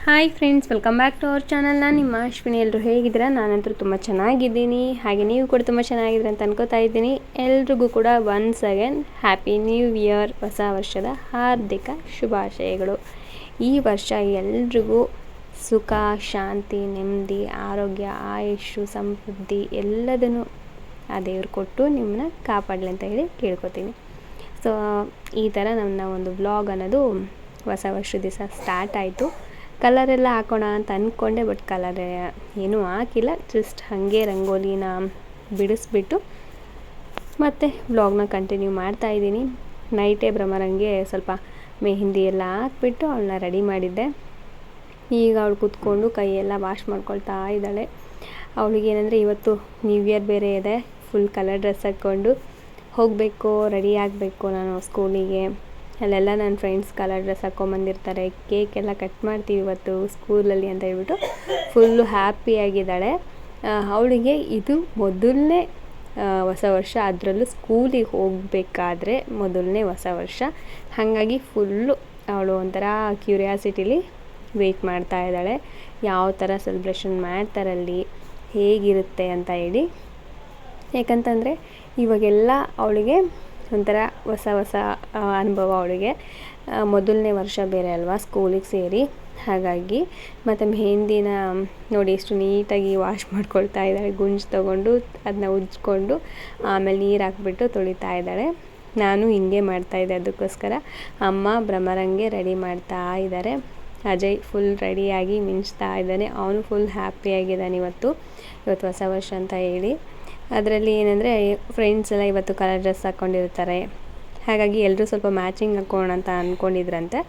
Hi friends, welcome back to our channel. ನಾನು ನಿಮ್ಮ ಅಶ್ವಿನಿ. ಎಲ್ಲರೂ ಹೇಗಿದ್ದೀರಾ? ನಾನಂತೂ ತುಂಬ ಚೆನ್ನಾಗಿದ್ದೀನಿ. ಹಾಗೆ ನೀವು ಕೂಡ ತುಂಬ ಚೆನ್ನಾಗಿದ್ದೀರ ಅಂತ ಅನ್ಕೋತಾ ಇದ್ದೀನಿ. ಎಲ್ರಿಗೂ ಕೂಡ once again happy new year, ಹೊಸ ವರ್ಷದ ಹಾರ್ದಿಕ ಶುಭಾಶಯಗಳು. ಈ ವರ್ಷ ಎಲ್ರಿಗೂ ಸುಖ, ಶಾಂತಿ, ನೆಮ್ಮದಿ, ಆರೋಗ್ಯ, ಆಯುಷು, ಸಮೃದ್ಧಿ ಎಲ್ಲದನ್ನು ಆ ದೇವ್ರು ಕೊಟ್ಟು ನಿಮ್ಮನ್ನ ಕಾಪಾಡಲಿ ಅಂತ ಹೇಳಿ ಕೇಳ್ಕೊತೀನಿ. ಸೊ ಈ ಥರ ನನ್ನ ಒಂದು ವ್ಲಾಗ್ ಅನ್ನೋದು ಹೊಸ ವರ್ಷದ ದಿವಸ ಸ್ಟಾರ್ಟ್ ಆಯಿತು. ಕಲರೆಲ್ಲ ಹಾಕೋಣ ಅಂತ ಅಂದ್ಕೊಂಡೆ, ಬಟ್ ಕಲರ್ ಏನೂ ಹಾಕಿಲ್ಲ. ಜಸ್ಟ್ ಹಾಗೆ ರಂಗೋಲಿನ ಬಿಡಿಸ್ಬಿಟ್ಟು ಮತ್ತು ವ್ಲಾಗ್ನ ಕಂಟಿನ್ಯೂ ಮಾಡ್ತಾಯಿದ್ದೀನಿ. ನೈಟೇ ಭ್ರಮರಂಗೆ ಸ್ವಲ್ಪ ಮೆಹಂದಿ ಎಲ್ಲ ಹಾಕ್ಬಿಟ್ಟು ಅವಳನ್ನ ರೆಡಿ ಮಾಡಿದ್ದೆ. ಈಗ ಅವಳು ಕೂತ್ಕೊಂಡು ಕೈಯೆಲ್ಲ ವಾಶ್ ಮಾಡ್ಕೊಳ್ತಾ ಇದ್ದಾಳೆ. ಅವಳಿಗೆ ಏನಂದರೆ ಇವತ್ತು ನ್ಯೂ ಇಯರ್ ಬೇರೆ ಇದೆ. ಫುಲ್ ಕಲರ್ ಡ್ರೆಸ್ ಹಾಕ್ಕೊಂಡು ಹೋಗಬೇಕು, ರೆಡಿ ಆಗಬೇಕು ನಾನು ಸ್ಕೂಲಿಗೆ. ಅಲ್ಲೆಲ್ಲ ನನ್ನ ಫ್ರೆಂಡ್ಸ್ ಕಲರ್ ಡ್ರೆಸ್ ಹಾಕ್ಕೊಂಬಂದಿರ್ತಾರೆ. ಕೇಕ್ ಎಲ್ಲ ಕಟ್ ಮಾಡ್ತೀವಿ ಇವತ್ತು ಸ್ಕೂಲಲ್ಲಿ ಅಂತ ಹೇಳ್ಬಿಟ್ಟು ಫುಲ್ಲು ಹ್ಯಾಪಿಯಾಗಿದ್ದಾಳೆ. ಅವಳಿಗೆ ಇದು ಮೊದಲನೇ ಹೊಸ ವರ್ಷ, ಅದರಲ್ಲೂ ಸ್ಕೂಲಿಗೆ ಹೋಗಬೇಕಾದ್ರೆ ಮೊದಲನೇ ಹೊಸ ವರ್ಷ. ಹಾಗಾಗಿ ಫುಲ್ಲು ಅವಳು ಒಂಥರ ಕ್ಯೂರಿಯಾಸಿಟಿಲಿ ವೆಯ್ಟ್ ಮಾಡ್ತಾ ಇದ್ದಾಳೆ. ಯಾವ ಥರ ಸೆಲೆಬ್ರೇಷನ್ ಮಾಡ್ತಾರಲ್ಲಿ, ಹೇಗಿರುತ್ತೆ ಅಂತ ಹೇಳಿ. ಯಾಕಂತಂದರೆ ಇವಾಗೆಲ್ಲ ಅವಳಿಗೆ ಒಂಥರ ಹೊಸ ಅನುಭವ. ಅವಳಿಗೆ ಮೊದಲನೇ ವರ್ಷ ಬೇರೆ ಅಲ್ವಾ ಸ್ಕೂಲಿಗೆ ಸೇರಿ. ಹಾಗಾಗಿ ಮತ್ತು ಮೆಹಂದಿನ ನೋಡಿ ಎಷ್ಟು ನೀಟಾಗಿ ವಾಶ್ ಮಾಡ್ಕೊಳ್ತಾ ಇದ್ದಾಳೆ. ಗುಂಜು ತೊಗೊಂಡು ಅದನ್ನ ಉಜ್ಜಿಕೊಂಡು ಆಮೇಲೆ ನೀರು ಹಾಕ್ಬಿಟ್ಟು ತೊಳಿತಾ ಇದ್ದಾಳೆ. ನಾನು ಹಿಂಗೆ ಮಾಡ್ತಾಯಿದ್ದೆ. ಅದಕ್ಕೋಸ್ಕರ ಅಮ್ಮ ಭ್ರಮರಂಗೆ ರೆಡಿ ಮಾಡ್ತಾ ಇದ್ದಾರೆ. ಅಜಯ್ ಫುಲ್ ರೆಡಿಯಾಗಿ ಮಿಂಚ್ತಾ ಇದ್ದಾನೆ. ಅವನು ಫುಲ್ ಹ್ಯಾಪಿಯಾಗಿದ್ದಾನೆ ಇವತ್ತು ಹೊಸ ವರ್ಷ ಅಂತ ಹೇಳಿ. ಅದರಲ್ಲಿ ಏನಂದರೆ ಫ್ರೆಂಡ್ಸ್ ಎಲ್ಲ ಇವತ್ತು ಕಲರ್ ಡ್ರೆಸ್ ಹಾಕ್ಕೊಂಡಿರ್ತಾರೆ. ಹಾಗಾಗಿ ಎಲ್ಲರೂ ಸ್ವಲ್ಪ ಮ್ಯಾಚಿಂಗ್ ಹಾಕೋಣ ಅಂತ ಅಂದ್ಕೊಂಡಿದ್ರಂತೆ.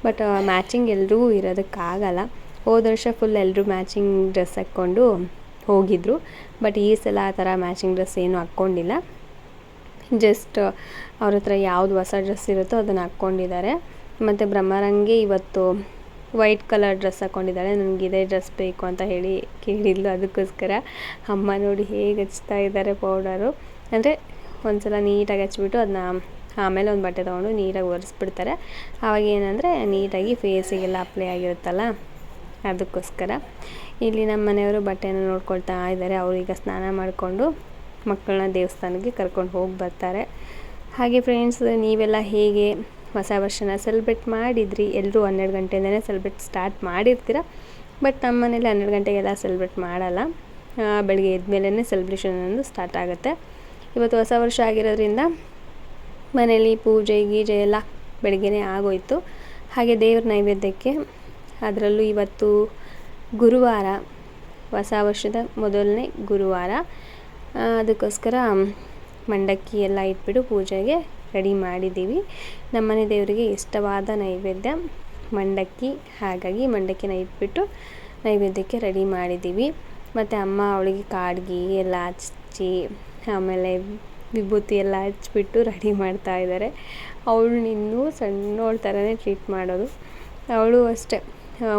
ಬಟ್ ಮ್ಯಾಚಿಂಗ್ ಎಲ್ರಿಗೂ ಇರೋದಕ್ಕಾಗಲ್ಲ. ಹೋದ ವರ್ಷ ಫುಲ್ ಎಲ್ಲರೂ ಮ್ಯಾಚಿಂಗ್ ಡ್ರೆಸ್ ಹಾಕ್ಕೊಂಡು ಹೋಗಿದ್ರು. ಬಟ್ ಈ ಸಲ ಆ ಥರ ಮ್ಯಾಚಿಂಗ್ ಡ್ರೆಸ್ ಏನೂ ಹಾಕ್ಕೊಂಡಿಲ್ಲ. ಜಸ್ಟ್ ಅವ್ರ ಹತ್ರ ಯಾವುದು ಹೊಸ ಡ್ರೆಸ್ ಇರುತ್ತೋ ಅದನ್ನು ಹಾಕ್ಕೊಂಡಿದ್ದಾರೆ. ಮತ್ತು ಭ್ರಮರಂಗೆ ಇವತ್ತು ವೈಟ್ ಕಲರ್ ಡ್ರೆಸ್ ಹಾಕ್ಕೊಂಡಿದ್ದಾಳೆ. ನನಗೆ ಇದೇ ಡ್ರೆಸ್ ಬೇಕು ಅಂತ ಹೇಳಿ ಕೇಳಿದ್ಲು. ಅದಕ್ಕೋಸ್ಕರ ಅಮ್ಮ ನೋಡಿ ಹೇಗೆ ಹಚ್ತಾ ಇದ್ದಾರೆ ಪೌಡರು. ಅಂದರೆ ಒಂದು ಸಲ ನೀಟಾಗಿ ಹಚ್ಬಿಟ್ಟು ಅದನ್ನ ಆಮೇಲೆ ಒಂದು ಬಟ್ಟೆ ತೊಗೊಂಡು ನೀಟಾಗಿ ಒರೆಸ್ಬಿಡ್ತಾರೆ. ಆವಾಗ ಏನಂದರೆ ನೀಟಾಗಿ ಫೇಸಿಗೆಲ್ಲ ಅಪ್ಲೈ ಆಗಿರುತ್ತಲ್ಲ, ಅದಕ್ಕೋಸ್ಕರ. ಇಲ್ಲಿ ನಮ್ಮ ಮನೆಯವರು ಬಟ್ಟೆನ ನೋಡ್ಕೊಳ್ತಾ ಇದ್ದಾರೆ. ಅವರೀಗ ಸ್ನಾನ ಮಾಡಿಕೊಂಡು ಮಕ್ಕಳನ್ನ ದೇವಸ್ಥಾನಕ್ಕೆ ಕರ್ಕೊಂಡು ಹೋಗಿ ಬರ್ತಾರೆ. ಹಾಗೆ ಫ್ರೆಂಡ್ಸ್, ನೀವೆಲ್ಲ ಹೇಗೆ ಹೊಸ ವರ್ಷನ ಸೆಲೆಬ್ರೇಟ್ ಮಾಡಿದ್ರಿ? ಎಲ್ಲರೂ 12 ಗಂಟೆಯಿಂದನೇ ಸೆಲೆಬ್ರೇಟ್ ಸ್ಟಾರ್ಟ್ ಮಾಡಿರ್ತೀರ. ಬಟ್ ನಮ್ಮ ಮನೇಲಿ 12 ಗಂಟೆಗೆಲ್ಲ ಸೆಲೆಬ್ರೇಟ್ ಮಾಡಲ್ಲ. ಬೆಳಗ್ಗೆ ಎದ್ಮೇಲೆ ಸೆಲೆಬ್ರೇಷನ್ ಅನ್ನೋದು ಸ್ಟಾರ್ಟ್ ಆಗುತ್ತೆ. ಇವತ್ತು ಹೊಸ ವರ್ಷ ಆಗಿರೋದ್ರಿಂದ ಮನೇಲಿ ಪೂಜೆ ಗೀಜೆ ಎಲ್ಲ ಬೆಳಗ್ಗೆನೇ ಆಗೋಯಿತು. ಹಾಗೆ ದೇವ್ರ ನೈವೇದ್ಯಕ್ಕೆ, ಅದರಲ್ಲೂ ಇವತ್ತು ಗುರುವಾರ, ಹೊಸ ವರ್ಷದ ಮೊದಲನೇ ಗುರುವಾರ, ಅದಕ್ಕೋಸ್ಕರ ಮಂಡಕ್ಕಿ ಎಲ್ಲ ಇಟ್ಬಿಟ್ಟು ಪೂಜೆಗೆ ರೆಡಿ ಮಾಡಿದ್ದೀವಿ. ನಮ್ಮನೆ ದೇವರಿಗೆ ಇಷ್ಟವಾದ ನೈವೇದ್ಯ ಮಂಡಕ್ಕಿ. ಹಾಗಾಗಿ ಮಂಡಕ್ಕಿನ ಇಟ್ಬಿಟ್ಟು ನೈವೇದ್ಯಕ್ಕೆ ರೆಡಿ ಮಾಡಿದ್ದೀವಿ. ಮತ್ತು ಅಮ್ಮ ಅವಳಿಗೆ ಕಾಡ್ಗಿ ಎಲ್ಲ ಹಚ್ಚಿ ಆಮೇಲೆ ವಿಭೂತಿ ಎಲ್ಲ ಹಚ್ಬಿಟ್ಟು ರೆಡಿ ಮಾಡ್ತಾ ಇದ್ದಾರೆ. ಅವಳು ಇನ್ನೂ ಸಣ್ಣೋಳ ಥರನೇ ಟ್ರೀಟ್ ಮಾಡೋದು. ಅವಳು ಅಷ್ಟೇ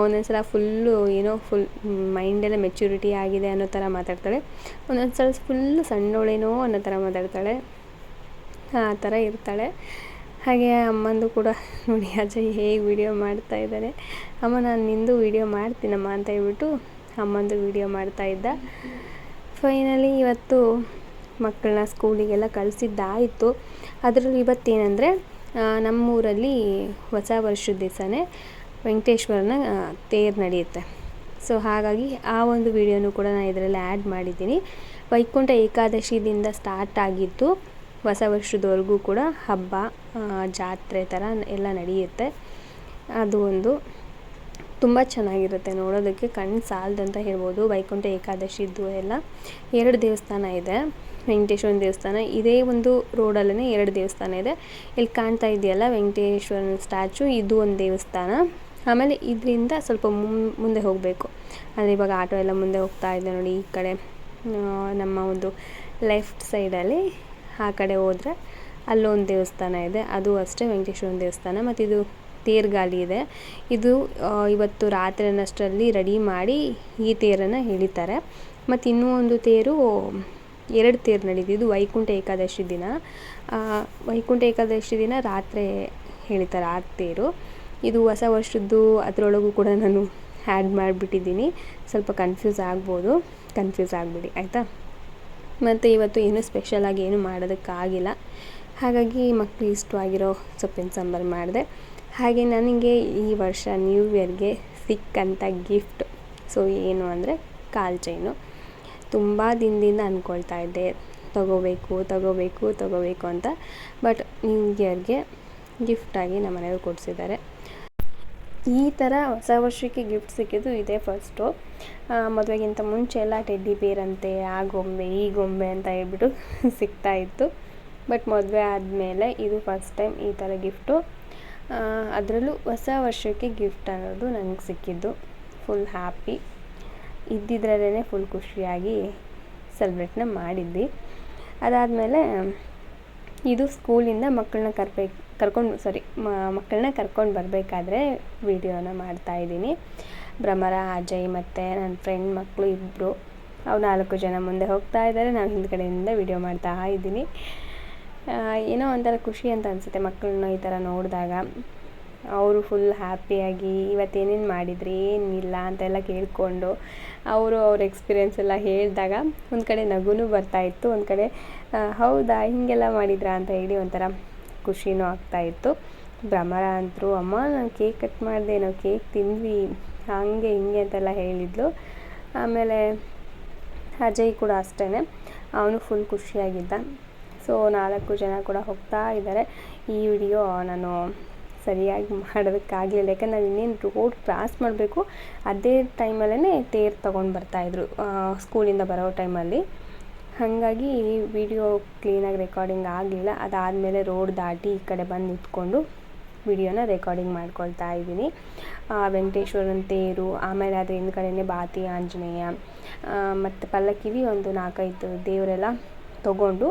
ಒಂದೊಂದು ಸಲ ಫುಲ್ಲು ಫುಲ್ ಮೈಂಡೆಲ್ಲ ಮೆಚ್ಯೂರಿಟಿ ಆಗಿದೆ ಅನ್ನೋ ಥರ ಮಾತಾಡ್ತಾಳೆ. ಒಂದೊಂದು ಸಲ ಫುಲ್ಲು ಸಣ್ಣೋಳೇನೋ ಅನ್ನೋ ಥರ ಮಾತಾಡ್ತಾಳೆ. ಆ ಥರ ಇರ್ತಾಳೆ. ಹಾಗೆ ಅಮ್ಮಂದು ಕೂಡ ನೋಡಿ ಅಜಯ್ ಹೇಗೆ ವಿಡಿಯೋ ಮಾಡ್ತಾ ಇದ್ದಾನೆ. ಅಮ್ಮ ನಾನು ನಿಂದು ವಿಡಿಯೋ ಮಾಡ್ತೀನಮ್ಮ ಅಂತ ಹೇಳ್ಬಿಟ್ಟು ಅಮ್ಮಂದು ವಿಡಿಯೋ ಮಾಡ್ತಾಯಿದ್ದ. ಫೈನಲಿ ಇವತ್ತು ಮಕ್ಕಳನ್ನ ಸ್ಕೂಲಿಗೆಲ್ಲ ಕಳಿಸಿದ್ದಾಯಿತು. ಅದರಲ್ಲಿ ಇವತ್ತೇನೆಂದರೆ ನಮ್ಮೂರಲ್ಲಿ ಹೊಸ ವರ್ಷದ ದಿವಸನೇ ವೆಂಕಟೇಶ್ವರನ ತೇರು ನಡೆಯುತ್ತೆ. ಸೊ ಹಾಗಾಗಿ ಆ ಒಂದು ವಿಡಿಯೋನೂ ಕೂಡ ನಾನು ಇದರಲ್ಲಿ ಆ್ಯಡ್ ಮಾಡಿದ್ದೀನಿ. ವೈಕುಂಠ ಏಕಾದಶಿದಿಂದ ಸ್ಟಾರ್ಟ್ ಆಗಿದ್ದು ಹೊಸ ವರ್ಷದವರೆಗೂ ಕೂಡ ಹಬ್ಬ, ಜಾತ್ರೆ ಥರ ಎಲ್ಲ ನಡೆಯುತ್ತೆ. ಅದು ಒಂದು ತುಂಬ ಚೆನ್ನಾಗಿರುತ್ತೆ ನೋಡೋದಕ್ಕೆ, ಕಣ್ಣು ಸಾಲದಂತ ಹೇಳ್ಬೋದು. ವೈಕುಂಠ ಏಕಾದಶಿದ್ದು ಎಲ್ಲ 2 ದೇವಸ್ಥಾನ ಇದೆ. ವೆಂಕಟೇಶ್ವರನ ದೇವಸ್ಥಾನ ಇದೇ ಒಂದು ರೋಡಲ್ಲೇ 2 ದೇವಸ್ಥಾನ ಇದೆ. ಇಲ್ಲಿ ಕಾಣ್ತಾ ಇದೆಯಲ್ಲ ವೆಂಕಟೇಶ್ವರನ ಸ್ಟ್ಯಾಚು, ಇದು ಒಂದು ದೇವಸ್ಥಾನ. ಆಮೇಲೆ ಇದರಿಂದ ಸ್ವಲ್ಪ ಮುಂದೆ ಹೋಗಬೇಕು. ಅಂದರೆ ಇವಾಗ ಆಟೋ ಎಲ್ಲ ಮುಂದೆ ಹೋಗ್ತಾ ಇದೆ ನೋಡಿ. ಈ ಕಡೆ ನಮ್ಮ ಒಂದು ಲೆಫ್ಟ್ ಸೈಡಲ್ಲಿ ಆ ಕಡೆ ಹೋದರೆ ಅಲ್ಲೊಂದು ದೇವಸ್ಥಾನ ಇದೆ, ಅದು ಅಷ್ಟೇ ವೆಂಕಟೇಶ್ವರನ ದೇವಸ್ಥಾನ. ಮತ್ತು ಇದು ತೇರ್ಗಾಲಿ ಇದೆ. ಇದು ಇವತ್ತು ರಾತ್ರಿನಷ್ಟರಲ್ಲಿ ರೆಡಿ ಮಾಡಿ ಈ ತೇರನ್ನು ಎಳಿತಾರೆ. ಮತ್ತು ಇನ್ನೂ ಒಂದು ತೇರು, 2 ತೇರು ನಡೀತಿದ್ದು ವೈಕುಂಠ ಏಕಾದಶಿ ದಿನ. ವೈಕುಂಠ ಏಕಾದಶಿ ದಿನ ರಾತ್ರಿ ಎಳಿತಾರೆ ಆ ತೇರು. ಇದು ಹೊಸ ವರ್ಷದ್ದು. ಅದರೊಳಗೂ ಕೂಡ ನಾನು ಆ್ಯಡ್ ಮಾಡಿಬಿಟ್ಟಿದ್ದೀನಿ. ಸ್ವಲ್ಪ ಕನ್ಫ್ಯೂಸ್ ಆಗಬೇಡಿ ಆಯಿತಾ. ಮತ್ತು ಇವತ್ತು ಏನು ಸ್ಪೆಷಲಾಗಿ ಏನು ಮಾಡೋದಕ್ಕಾಗಿಲ್ಲ, ಹಾಗಾಗಿ ಮಕ್ಕಳು ಇಷ್ಟವಾಗಿರೋ ಸೊಪ್ಪಿನ ಸಾಂಬಾರು ಮಾಡಿದೆ. ಹಾಗೆ ನನಗೆ ಈ ವರ್ಷ ನ್ಯೂ ಇಯರ್ಗೆ ಸಿಕ್ಕಂಥ ಗಿಫ್ಟ್ ಏನು ಅಂದರೆ ಕಾಲು ಚೈನು. ತುಂಬ ದಿನದಿಂದ ಅಂದ್ಕೊಳ್ತಾ ಇದ್ದೆ ತಗೋಬೇಕು ಅಂತ. ಬಟ್ ನ್ಯೂ ಇಯರ್ಗೆ ಗಿಫ್ಟಾಗಿ ನಮ್ಮ ಮನೆಯವ್ರು ಕೊಡಿಸಿದ್ದಾರೆ. ಈ ಥರ ಹೊಸ ವರ್ಷಕ್ಕೆ ಗಿಫ್ಟ್ ಸಿಕ್ಕಿದ್ದು ಇದೇ ಫಸ್ಟು. ಮದುವೆಗಿಂತ ಮುಂಚೆ ಎಲ್ಲ ಟೆಡ್ಡಿ ಬೇರಂತೆ, ಆ ಗೊಂಬೆ ಈ ಗೊಂಬೆ ಅಂತ ಹೇಳ್ಬಿಟ್ಟು ಸಿಗ್ತಾಯಿತ್ತು. ಬಟ್ ಮದುವೆ ಆದಮೇಲೆ ಇದು ಫಸ್ಟ್ ಟೈಮ್ ಈ ಥರ ಗಿಫ್ಟು. ಅದರಲ್ಲೂ ಹೊಸ ವರ್ಷಕ್ಕೆ ಗಿಫ್ಟ್ ಅನ್ನೋದು ನನಗೆ ಸಿಕ್ಕಿದ್ದು. ಫುಲ್ ಹ್ಯಾಪಿ ಇದ್ದಿದ್ರಲ್ಲೇ ಫುಲ್ ಖುಷಿಯಾಗಿ ಸೆಲೆಬ್ರೇಟ್ನ ಮಾಡಿದ್ವಿ. ಅದಾದಮೇಲೆ ಇದು ಸ್ಕೂಲಿಂದ ಮಕ್ಕಳನ್ನ ಕರ್ಕೊಂಡು ಬರಬೇಕಾದ್ರೆ ವಿಡಿಯೋನ ಮಾಡ್ತಾಯಿದ್ದೀನಿ. ಭ್ರಮರ, ಅಜಯ್ ಮತ್ತು ನನ್ನ ಫ್ರೆಂಡ್ ಮಕ್ಕಳು ಇಬ್ಬರು, ಅವ್ರು 4 ಜನ ಮುಂದೆ ಹೋಗ್ತಾ ಇದ್ದಾರೆ, ನಾವು ಹಿಂದ್ಗಡೆಯಿಂದ ವಿಡಿಯೋ ಮಾಡ್ತಾ ಇದ್ದೀನಿ. ಏನೋ ಒಂಥರ ಖುಷಿ ಅಂತ ಅನಿಸುತ್ತೆ ಮಕ್ಕಳನ್ನ ಈ ಥರ ನೋಡಿದಾಗ. ಅವರು ಫುಲ್ ಹ್ಯಾಪಿಯಾಗಿ ಇವತ್ತೇನೇನು ಮಾಡಿದ್ರಿ ಏನಿಲ್ಲ ಅಂತೆಲ್ಲ ಕೇಳಿಕೊಂಡು ಅವ್ರ ಎಕ್ಸ್ಪೀರಿಯೆನ್ಸ್ ಎಲ್ಲ ಹೇಳಿದಾಗ ಒಂದು ಕಡೆ ನಗುನೂ ಬರ್ತಾಯಿತ್ತು, ಒಂದು ಕಡೆ ಹೌದಾ ಹೀಗೆಲ್ಲ ಮಾಡಿದ್ರಾ ಅಂತ ಹೇಳಿ ಒಂಥರ ಖುಷಿನೂ ಆಗ್ತಾಯಿತ್ತು. ಭ್ರಮರ ಅಂತರೂ ಅಮ್ಮ ನಾನು ಕೇಕ್ ಕಟ್ ಮಾಡಿದೆ, ನಾವು ಕೇಕ್ ತಿಂದ್ವಿ, ಹಾಗೆ ಹಿಂಗೆ ಅಂತೆಲ್ಲ ಹೇಳಿದ್ಲು. ಆಮೇಲೆ ಅಜಯ್ ಕೂಡ ಅಷ್ಟೇ, ಅವನು ಫುಲ್ ಖುಷಿಯಾಗಿದ್ದ. ಸೊ 4 ಜನ ಕೂಡ ಹೋಗ್ತಾ ಇದ್ದಾರೆ. ಈ ವಿಡಿಯೋ ನಾನು ಸರಿಯಾಗಿ ಮಾಡೋದಕ್ಕಾಗಲಿಲ್ಲ, ಯಾಕಂದ್ರೆ ನಾವು ಇನ್ನೇನು ರೋಡ್ ಕ್ರಾಸ್ ಮಾಡಬೇಕು ಅದೇ ಟೈಮಲ್ಲೇ ತೇರು ತೊಗೊಂಡು ಬರ್ತಾಯಿದ್ರು ಸ್ಕೂಲಿಂದ ಬರೋ ಟೈಮಲ್ಲಿ. ಹಾಗಾಗಿ ವಿಡಿಯೋ ಕ್ಲೀನಾಗಿ ರೆಕಾರ್ಡಿಂಗ್ ಆಗಲಿಲ್ಲ. ಅದಾದಮೇಲೆ ರೋಡ್ ದಾಟಿ ಈ ಕಡೆ ಬಂದು ನಿಂತ್ಕೊಂಡು ವಿಡಿಯೋನ ರೆಕಾರ್ಡಿಂಗ್ ಮಾಡ್ಕೊಳ್ತಾ ಇದ್ದೀನಿ. ವೆಂಕಟೇಶ್ವರನ ತೇರು, ಆಮೇಲೆ ಅದ್ರ ಹಿಂದ್ಗಡೆನೇ ಬಾತಿ ಆಂಜನೇಯ ಮತ್ತು ಪಲ್ಲಕ್ಕಿಲಿ ಒಂದು 4-5 ದೇವರೆಲ್ಲ ತೊಗೊಂಡು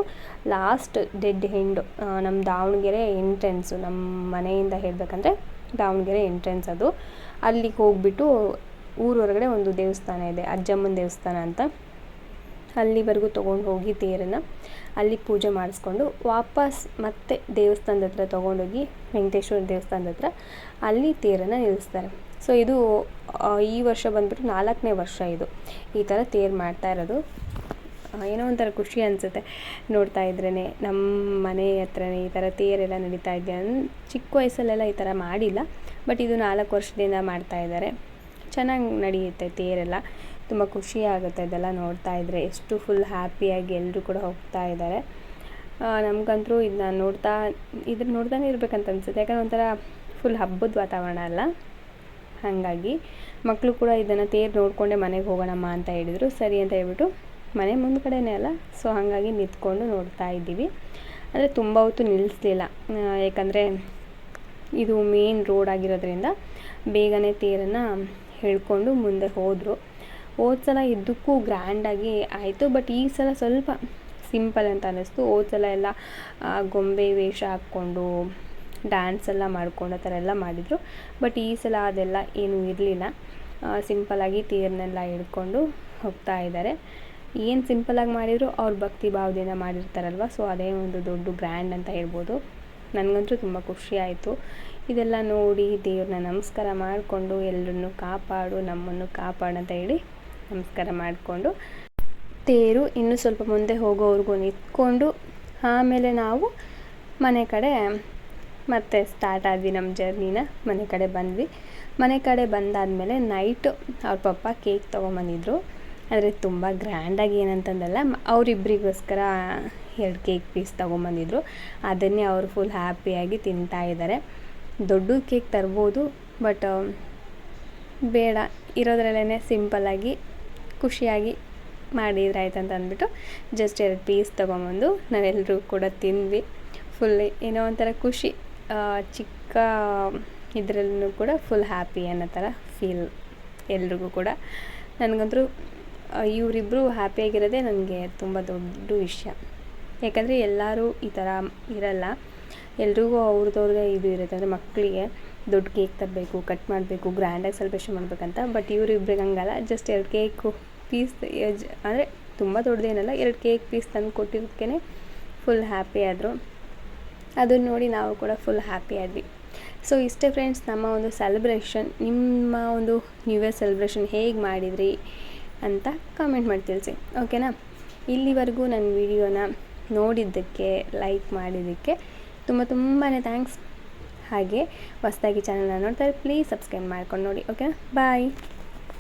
ಲಾಸ್ಟ್ ಡೆಡ್ ಹೆಂಡು ನಮ್ಮ ದಾವಣಗೆರೆ ಎಂಟ್ರೆನ್ಸು, ನಮ್ಮ ಮನೆಯಿಂದ ಹೇಳಬೇಕಂದ್ರೆ ದಾವಣಗೆರೆ ಎಂಟ್ರೆನ್ಸ್ ಅದು. ಅಲ್ಲಿಗೆ ಹೋಗ್ಬಿಟ್ಟು ಊರೊಳಗಡೆ ಒಂದು ದೇವಸ್ಥಾನ ಇದೆ, ಅಜ್ಜಮ್ಮನ ದೇವಸ್ಥಾನ ಅಂತ, ಅಲ್ಲಿವರೆಗೂ ತೊಗೊಂಡು ಹೋಗಿ ತೇರನ್ನು ಅಲ್ಲಿ ಪೂಜೆ ಮಾಡಿಸ್ಕೊಂಡು ವಾಪಸ್ ಮತ್ತೆ ದೇವಸ್ಥಾನದ ಹತ್ರ ತೊಗೊಂಡೋಗಿ ವೆಂಕಟೇಶ್ವರ ದೇವಸ್ಥಾನದ ಹತ್ರ ಅಲ್ಲಿ ತೇರನ್ನು ನಿಲ್ಲಿಸ್ತಾರೆ. ಸೊ ಇದು ಈ ವರ್ಷ ಬಂದ್ಬಿಟ್ಟು 4ನೇ ವರ್ಷ ಇದು ಈ ಥರ ತೇರು ಮಾಡ್ತಾ ಇರೋದು. ಏನೋ ಒಂಥರ ಖುಷಿ ಅನಿಸುತ್ತೆ ನೋಡ್ತಾ ಇದ್ರೇ. ನಮ್ಮ ಮನೆ ಹತ್ರನೇ ಈ ಥರ ತೇರೆಲ್ಲ ನಡೀತಾ ಇದೆ. ಚಿಕ್ಕ ವಯಸ್ಸಲ್ಲೆಲ್ಲ ಈ ಥರ ಮಾಡಿಲ್ಲ, ಬಟ್ ಇದು 4 ವರ್ಷದಿಂದ ಮಾಡ್ತಾಯಿದ್ದಾರೆ. ಚೆನ್ನಾಗಿ ನಡೆಯುತ್ತೆ ತೇರೆಲ್ಲ, ತುಂಬ ಖುಷಿ ಆಗುತ್ತೆ ಇದೆಲ್ಲ ನೋಡ್ತಾ ಇದ್ದರೆ. ಎಷ್ಟು ಫುಲ್ ಹ್ಯಾಪಿಯಾಗಿ ಎಲ್ಲರೂ ಕೂಡ ಹೋಗ್ತಾ ಇದ್ದಾರೆ. ನಮಗಂತೂ ಇದನ್ನ ನೋಡ್ತಾನೆ ಇರಬೇಕಂತ ಅನಿಸುತ್ತೆ, ಯಾಕಂದ್ರೆ ಒಂಥರ ಫುಲ್ ಹಬ್ಬದ ವಾತಾವರಣ ಅಲ್ಲ. ಹಾಗಾಗಿ ಮಕ್ಕಳು ಕೂಡ ಇದನ್ನು ತೇರು ನೋಡಿಕೊಂಡೇ ಮನೆಗೆ ಹೋಗೋಣಮ್ಮ ಅಂತ ಹೇಳಿದರು. ಸರಿ ಅಂತ ಹೇಳ್ಬಿಟ್ಟು ಮನೆ ಮುಂದ್ಗಡೆನೇ ಅಲ್ಲ, ಸೊ ಹಾಗಾಗಿ ನಿಂತ್ಕೊಂಡು ನೋಡ್ತಾ ಇದ್ದೀವಿ. ಅಂದರೆ ತುಂಬ ಹೊತ್ತು ನಿಲ್ಲಿಸಲಿಲ್ಲ, ಯಾಕಂದರೆ ಇದು ಮೇನ್ ರೋಡ್ ಆಗಿರೋದ್ರಿಂದ ಬೇಗನೆ ತೇರನ್ನು ಹೇಳ್ಕೊಂಡು ಮುಂದೆ ಹೋದರು. ಹೋದ ಸಲ ಇದಕ್ಕೂ ಗ್ರ್ಯಾಂಡಾಗಿ ಆಯಿತು, ಬಟ್ ಈ ಸಲ ಸ್ವಲ್ಪ ಸಿಂಪಲ್ ಅಂತ ಅನ್ನಿಸ್ತು. ಹೋದ ಸಲ ಎಲ್ಲ ಗೊಂಬೆ ವೇಷ ಹಾಕ್ಕೊಂಡು ಡ್ಯಾನ್ಸ್ ಎಲ್ಲ ಮಾಡ್ಕೊಂಡು ಆ ಥರ ಎಲ್ಲ ಮಾಡಿದರು. ಬಟ್ ಈ ಸಲ ಅದೆಲ್ಲ ಏನೂ ಇರಲಿಲ್ಲ, ಸಿಂಪಲ್ಲಾಗಿ ತೇರನ್ನೆಲ್ಲ ಹಿಡ್ಕೊಂಡು ಹೋಗ್ತಾ ಇದ್ದಾರೆ. ಏನು ಸಿಂಪಲ್ಲಾಗಿ ಮಾಡಿದ್ರು ಅವ್ರ ಭಕ್ತಿ ಭಾವದಿಂದ ಮಾಡಿರ್ತಾರಲ್ವ, ಸೊ ಅದೇ ಒಂದು ದೊಡ್ಡ ಗ್ರ್ಯಾಂಡ್ ಅಂತ ಹೇಳ್ಬೋದು. ನನಗಂತೂ ತುಂಬ ಖುಷಿ ಆಯಿತು ಇದೆಲ್ಲ ನೋಡಿ. ದೇವ್ರನ್ನ ನಮಸ್ಕಾರ ಮಾಡಿಕೊಂಡು ಎಲ್ಲರನ್ನು ಕಾಪಾಡು, ನಮ್ಮನ್ನು ಕಾಪಾಡು ಅಂತ ಹೇಳಿ ನಮಸ್ಕಾರ ಮಾಡಿಕೊಂಡು ತೇರು ಇನ್ನೂ ಸ್ವಲ್ಪ ಮುಂದೆ ಹೋಗೋವರೆಗೂ ನಿಂತ್ಕೊಂಡು ಆಮೇಲೆ ನಾವು ಮನೆ ಕಡೆ ಮತ್ತೆ ಸ್ಟಾರ್ಟ್ ಆದ್ವಿ ನಮ್ಮ ಜರ್ನಿನ. ಮನೆ ಕಡೆ ಬಂದ್ವಿ. ಮನೆ ಕಡೆ ಬಂದಾದಮೇಲೆ ನೈಟು ಅವ್ರ ಪಪ್ಪ ಕೇಕ್ ತೊಗೊಂಬಂದಿದ್ರು. ಆದರೆ ತುಂಬ ಗ್ರ್ಯಾಂಡಾಗಿ ಏನಂತಂದಲ್ಲ, ಅವರಿಬ್ಬರಿಗೋಸ್ಕರ 2 ಕೇಕ್ ಪೀಸ್ ತೊಗೊಂಬಂದಿದ್ರು. ಅದನ್ನೇ ಅವರು ಫುಲ್ ಹ್ಯಾಪಿಯಾಗಿ ತಿಂತಾಯಿದ್ದಾರೆ. ದೊಡ್ಡ ಕೇಕ್ ತರ್ಬೋದು, ಬಟ್ ಬೇಡ, ಇರೋದ್ರಲ್ಲೇ ಸಿಂಪಲ್ಲಾಗಿ ಖುಷಿಯಾಗಿ ಮಾಡಿದ್ರಾಯ್ತು ಅಂತ ಅಂದ್ಬಿಟ್ಟು ಜಸ್ಟ್ 2 ಪೀಸ್ ತೊಗೊಂಬಂದು ನಾವೆಲ್ಲರೂ ಕೂಡ ತಿಂದ್ವಿ. ಫುಲ್ ಏನೋ ಒಂಥರ ಖುಷಿ, ಚಿಕ್ಕ ಇದರಲ್ಲೂ ಕೂಡ ಫುಲ್ ಹ್ಯಾಪಿ ಅನ್ನೋ ಥರ ಫೀಲ್ ಎಲ್ರಿಗೂ ಕೂಡ. ನನಗಂತೂ ಇವರಿಬ್ಬರು ಹ್ಯಾಪಿಯಾಗಿರೋದೇ ನನಗೆ ತುಂಬ ದೊಡ್ಡ ವಿಷಯ. ಯಾಕಂದರೆ ಎಲ್ಲರೂ ಈ ಥರ ಇರಲ್ಲ, ಎಲ್ರಿಗೂ ಅವ್ರದ್ದೇ ಇದು ಇರುತ್ತೆ. ಅಂದರೆ ಮಕ್ಕಳಿಗೆ ದೊಡ್ಡ ಕೇಕ್ ತರಬೇಕು, ಕಟ್ ಮಾಡಬೇಕು, ಗ್ರ್ಯಾಂಡಾಗಿ ಸೆಲೆಬ್ರೇಷನ್ ಮಾಡಬೇಕಂತ. ಬಟ್ ಇವರಿಬ್ರಿಗೆ ಹಂಗಲ್ಲ, ಜಸ್ಟ್ 2 ಕೇಕು ಪೀಸ್, ಅಂದರೆ ತುಂಬ ದೊಡ್ಡದೇನಲ್ಲ, 2 ಕೇಕ್ ಪೀಸ್ ತಂದು ಕೊಟ್ಟಿದ್ದಕ್ಕೇ ಫುಲ್ ಹ್ಯಾಪಿ ಆದರು. ಅದನ್ನು ನೋಡಿ ನಾವು ಕೂಡ ಫುಲ್ ಹ್ಯಾಪಿ ಆದ್ವಿ. ಸೊ ಇಷ್ಟೇ ಫ್ರೆಂಡ್ಸ್ ನಮ್ಮ ಒಂದು ಸೆಲೆಬ್ರೇಷನ್. ನಿಮ್ಮ ಒಂದು ನ್ಯೂ ಇಯರ್ ಸೆಲೆಬ್ರೇಷನ್ ಹೇಗೆ ಮಾಡಿದ್ರಿ ಅಂತ ಕಾಮೆಂಟ್ ಮಾಡಿ ತಿಳಿಸಿ, ಓಕೆನಾ. ಇಲ್ಲಿವರೆಗೂ ನನ್ನ ವಿಡಿಯೋನ ನೋಡಿದ್ದಕ್ಕೆ, ಲೈಕ್ ಮಾಡಿದ್ದಕ್ಕೆ ತುಂಬಾ ಥ್ಯಾಂಕ್ಸ್. ಹಾಗೆ ಹೊಸದಾಗಿ ಚಾನಲ್ನ ನೋಡ್ತಾರೆ ಪ್ಲೀಸ್ ಸಬ್ಸ್ಕ್ರೈಬ್ ಮಾಡ್ಕೊಂಡು ನೋಡಿ, ಓಕೆನಾ. ಬಾಯ್.